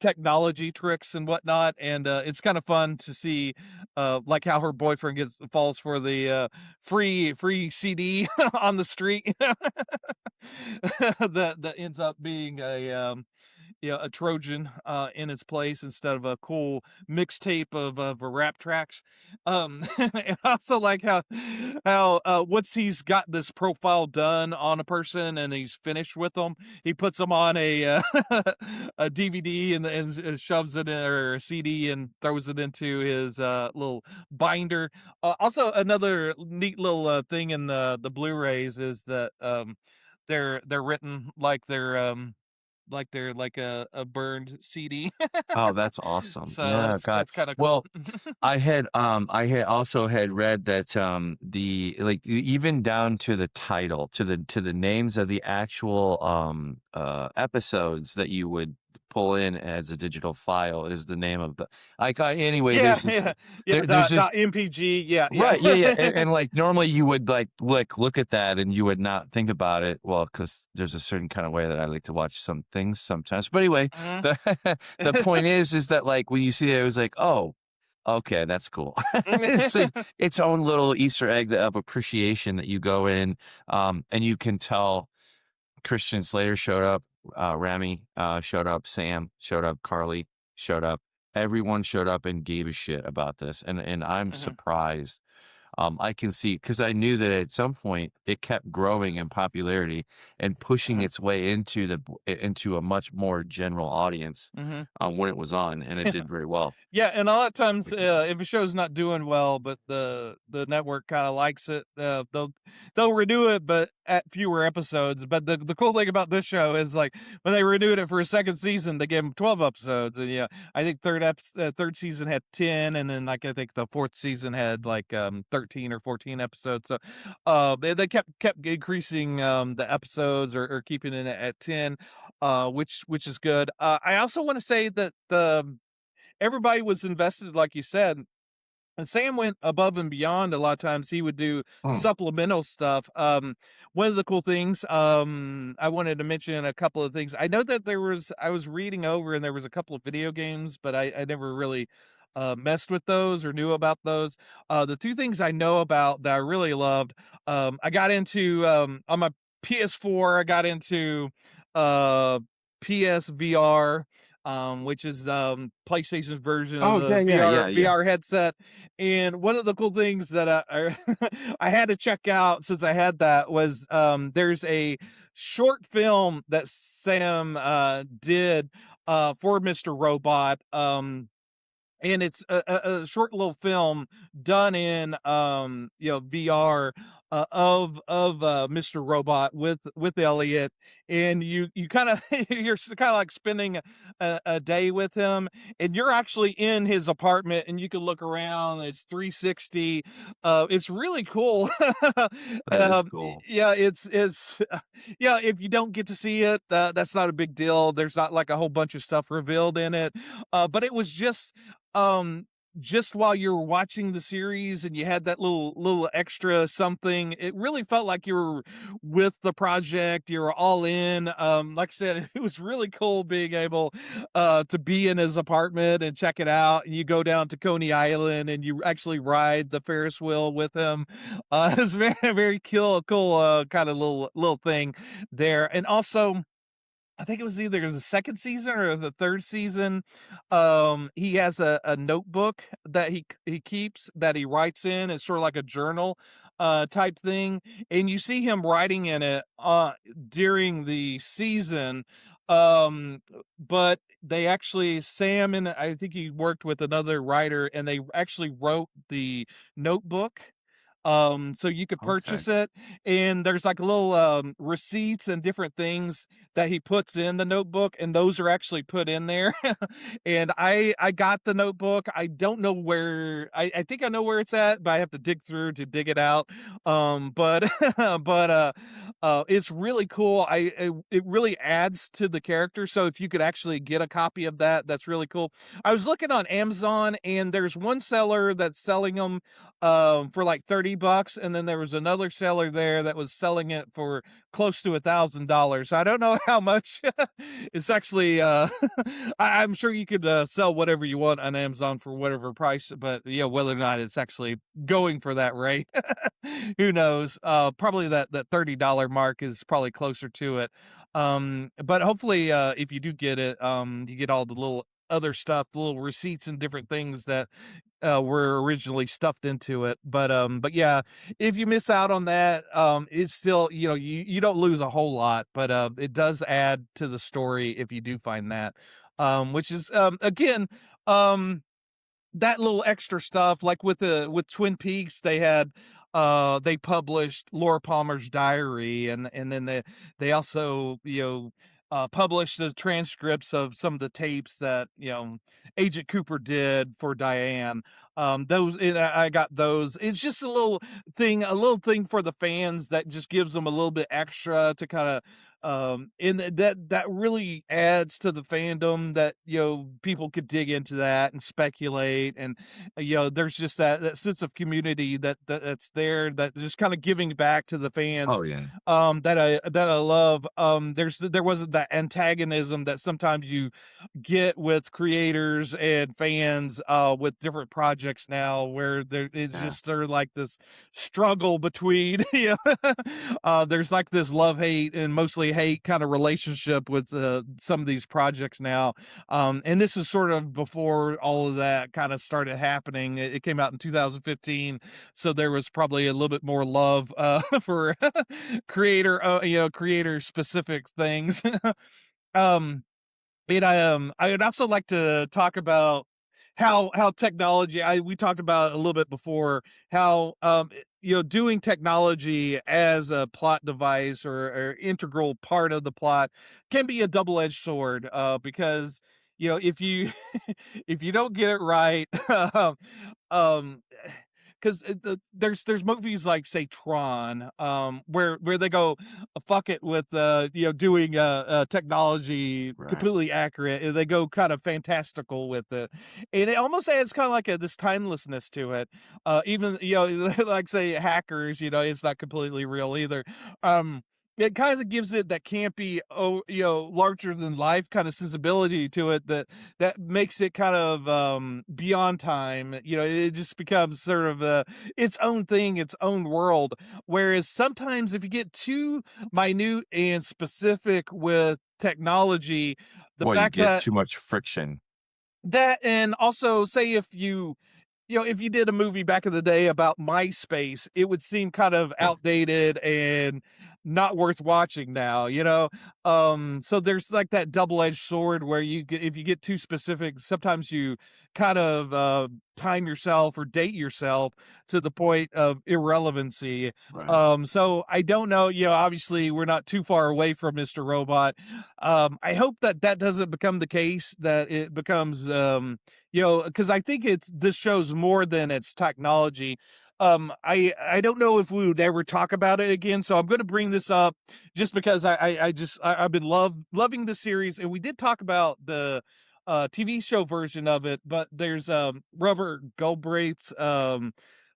technology tricks and whatnot, and it's kind of fun to see like how her boyfriend falls for the free CD on the street that ends up being a Trojan in its place instead of a cool mixtape of rap tracks. And I also like how once he's got this profile done on a person and he's finished with them, he puts them on a DVD and shoves it in, or a CD, and throws it into his little binder. Also, another neat little thing in the Blu-rays is that they're written like they're like a burned CD. Oh, that's awesome. So Yeah, that's God. that's kind of cool. Well, I had also had read that the like even down to the title, to the names of the actual episodes that you would pull in as a digital file is the name of the anyway, Yeah, yeah, yeah. there's this. The MPG. Yeah, yeah. Right, yeah, yeah, and, like, normally you would, like, look at that and you would not think about it, well, because there's a certain kind of way that I like to watch some things sometimes, but anyway, Mhm. the the point is that, like, when you see it, it was like, "Oh, okay, that's cool." It's like its own little Easter egg of appreciation that you go in, and you can tell Christian Slater showed up, Rami, showed up, Sam showed up, Carly showed up. Everyone showed up and gave a shit about this, and I'm Mhm, surprised. I can see because I knew that at some point it kept growing in popularity and pushing mhm, its way into a much more general audience, mhm. when it was on, and it did very well. Yeah, and a lot of times, if a show's not doing well, but the network kind of likes it, they'll renew it, but at fewer episodes. But the cool thing about this show is, like, when they renewed it for a second season, they gave them 12 episodes, and yeah, I think third season had 10, and then, like, I think the fourth season had like 13 or 14 episodes. So they kept increasing the episodes, or keeping it at 10, which is good. I also want to say that the everybody was invested, like you said. And Sam went above and beyond. A lot of times he would do Mm. supplemental stuff. One of the cool things, I wanted to mention a couple of things. I know that I was reading over, and there was a couple of video games, but I never really messed with those or knew about those. The two things I know about that I really loved, I got into, on my PS4, I got into uh, PSVR, which is PlayStation's version of Oh, the yeah, yeah, yeah, yeah. VR headset. And one of the cool things that I had to check out, since I had that, was there's a short film that Sam did for Mr. Robot. And it's a short little film done in VR, of Mr. Robot with Elliot. And you kind of you're kind of like spending a day with him, and you're actually in his apartment, and you can look around. It's 360. It's really cool. That is cool. Yeah, it's yeah, if you don't get to see it, that's not a big deal. There's not like a whole bunch of stuff revealed in it. But it was um just while you were watching the series, and you had that little extra something, it really felt like you were with the project. You were all in. Like I said, it was really cool being able to be in his apartment and check it out. And you go down to Coney Island, and you actually ride the Ferris wheel with him. It's very cool kind of little thing there. And also, I think it was either the second season or the third season. He has a notebook that he keeps, that he writes in. It's sort of like a journal type thing, and you see him writing in it during the season. Um, but they actually, Sam, and I think he worked with another writer, and they actually wrote the notebook. So you could Okay. purchase it, and there's like a little receipts and different things that he puts in the notebook, and those are actually put in there. And I got the notebook. I don't know where, I think I know where it's at, but I have to dig through to dig it out. But but it's really cool. It really adds to the character. So if you could actually get a copy of that, that's really cool. I was looking on Amazon, and there's one seller that's selling them for like $30, and then there was another seller there that was selling it for close to $1,000. So I don't know how much it's actually. I'm sure you could sell whatever you want on Amazon for whatever price, but yeah, whether or not it's actually going for that rate, who knows? Probably that $30 mark is probably closer to it. But hopefully, if you do get it, you get all the little other stuff, the little receipts and different things that were originally stuffed into it. But yeah, if you miss out on that, it's still, you don't lose a whole lot, but it does add to the story if you do find that, which is again, um that little extra stuff, like with Twin Peaks, they published Laura Palmer's diary, and then they also, published the transcripts of some of the tapes that, Agent Cooper did for Diane. Those, and I got those. It's just a little thing for the fans that just gives them a little bit extra to kind of, and that really adds to the fandom, that, people could dig into that and speculate, and there's just that sense of community that's there, that just kind of giving back to the fans, Oh yeah. that I love. There wasn't that antagonism that sometimes you get with creators and fans with different projects now, where Yeah. they're like this struggle between, there's like this love hate and mostly hate kind of relationship with some of these projects now. And this is sort of before all of that kind of started happening. It came out in 2015, so there was probably a little bit more love for creator specific things. um and I would also like to talk about how technology, we talked about a little bit before, how doing technology as a plot device, or integral part of the plot, can be a double-edged sword, because if you if you don't get it right, um because there's movies like, say, Tron, where they go, fuck it with doing technology Right. completely accurate, and they go kind of fantastical with it, and it almost adds kind of like this timelessness to it. Even, like, say, hackers, it's not completely real either. um it kind of gives it that campy, larger than life kind of sensibility to it, that makes it kind of beyond time. It just becomes sort of its own thing, its own world. Whereas sometimes if you get too minute and specific with technology, the Well, you fact get that too much friction. and also, say, if you did a movie back in the day about MySpace, it would seem kind of Yeah. outdated and not worth watching now, so there's like that double-edged sword, where if you get too specific, sometimes you kind of time yourself or date yourself to the point of irrelevancy. Right. So I don't know, obviously we're not too far away from Mr. Robot. I hope that doesn't become the case, that it becomes, because I think this shows more than its technology. I don't know if we would ever talk about it again, so I'm going to bring this up just because I've been loving the series, and we did talk about the TV show version of it, but there's Robert Galbraith's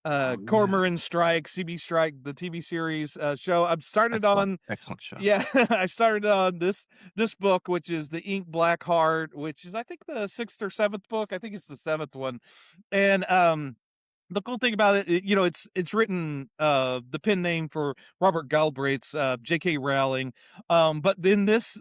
Oh yeah. Cormoran Strike, CB Strike, the TV series show. I've started Excellent. on Excellent show. Yeah, I started on this book, which is The Ink Black Heart, which is, I think, the sixth or seventh book. I think it's the seventh one, and the cool thing about it, it's written, the pen name for Robert Galbraith's, J.K. Rowling. But then this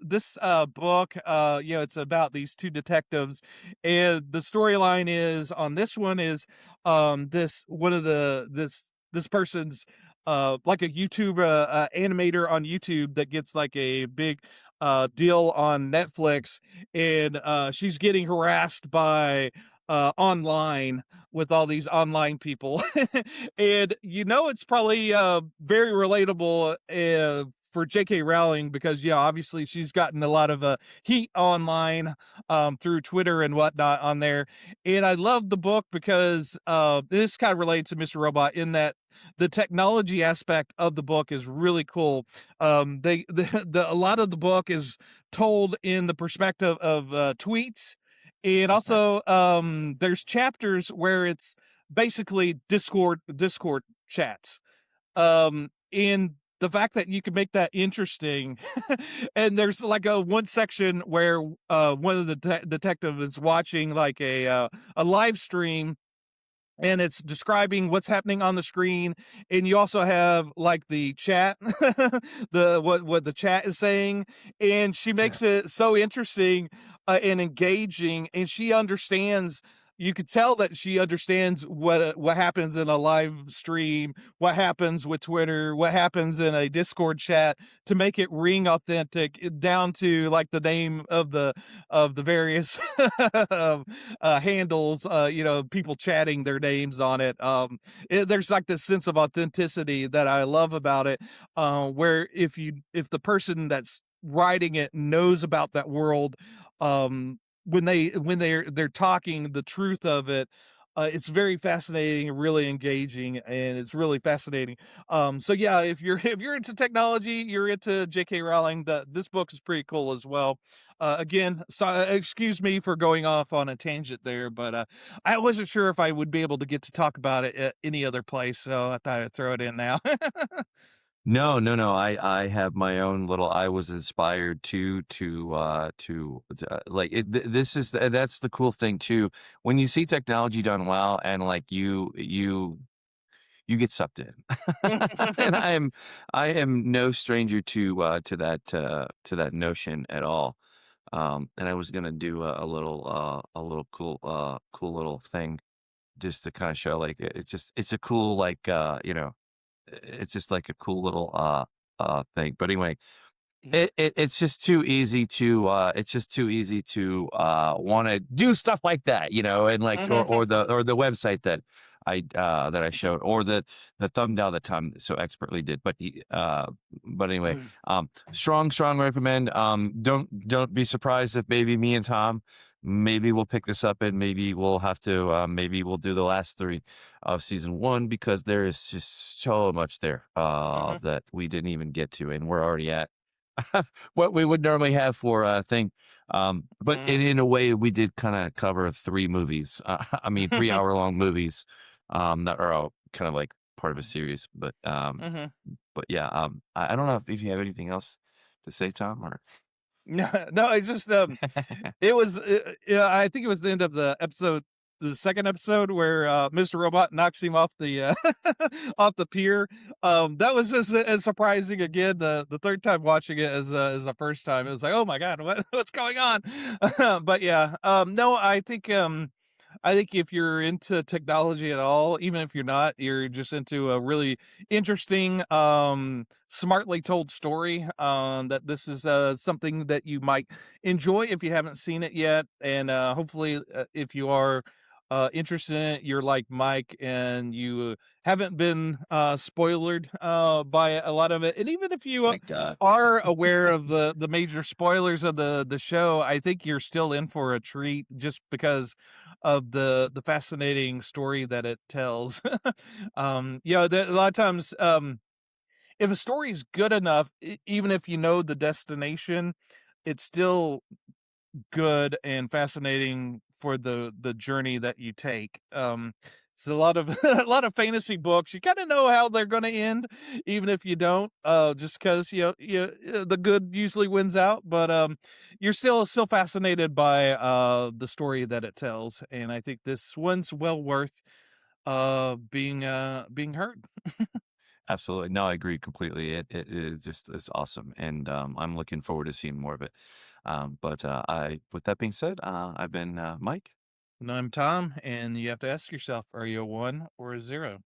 book, it's about these two detectives, and the storyline is on this one is, this one of this person's, like a YouTube animator on YouTube that gets like a big deal on Netflix, and she's getting harassed by online, with all these online people. And it's probably very relatable for J.K. Rowling, because obviously she's gotten a lot of heat online, through Twitter and whatnot on there. And I love the book because this kind of relates to Mr. Robot, in that the technology aspect of the book is really cool. A lot of the book is told in the perspective of tweets, and Okay. also there's chapters where it's basically Discord chats. And the fact that you can make that interesting, and there's like a one section where one of the detective is watching like a live stream, and it's describing what's happening on the screen, and you also have like the chat, the what the chat is saying, and she makes it so interesting and engaging, and she understands. You could tell that she understands what happens in a live stream, what happens with Twitter, what happens in a Discord chat, to make it ring authentic down to like the name of the various handles, people chatting their names on it. There's like this sense of authenticity that I love about it, where if the person that's writing it knows about that world, when they're talking the truth of it, it's very fascinating, really engaging, and it's really fascinating. So yeah, if you're if you're into technology, you're into J.K. Rowling, this book is pretty cool as well. Again, so excuse me for going off on a tangent there, but I wasn't sure if I would be able to get to talk about it at any other place, so I thought I'd throw it in now. No, no, no. I have my own little. I was inspired to like it. This is that's the cool thing too. When you see technology done well, and like you get sucked in, and I am no stranger to that notion at all. And I was gonna do a little cool little thing just to kind of show like it's a cool like it's just like a cool little thing. But anyway, it's just too easy to want to do stuff like that, and like or the website that I showed, or the thumbnail that Tom so expertly did. But anyway, strong recommend. Don't be surprised if maybe me and Tom maybe we'll pick this up, and maybe we'll have to maybe we'll do the last 3 of season 1, because there is just so much there that we didn't even get to, and we're already at what we would normally have for a thing. But in a way, we did kind of cover 3 movies. I mean, 3-hour-long movies that are all kind of like part of a series. But yeah, I don't know if you have anything else to say, Tom, or No, no, it's just it was yeah, I think it was the end of the second episode where Mr. Robot knocks him off the off the pier. That was as surprising again the third time watching it as the first time. It was like, oh my god, what's going on? But yeah, no, I think if you're into technology at all, even if you're not, you're just into a really interesting, smartly told story. That this is something that you might enjoy if you haven't seen it yet, and hopefully, if you are interested in it, you're like Mike, and you haven't been spoilered by a lot of it. And even if you my God, are aware of the major spoilers of the show, I think you're still in for a treat just because of the fascinating story that it tells. A lot of times, if a story is good enough, even if you know the destination, it's still good and fascinating for the journey that you take. So a lot of a lot of fantasy books, you kind of know how they're going to end, even if you don't. Just because the good usually wins out, but you're still fascinated by the story that it tells, and I think this one's well worth being heard. absolutely. No, I agree completely. It just is awesome, and I'm looking forward to seeing more of it. But with that being said, I've been Mike. And I'm Tom, and you have to ask yourself, are you a 1 or a 0?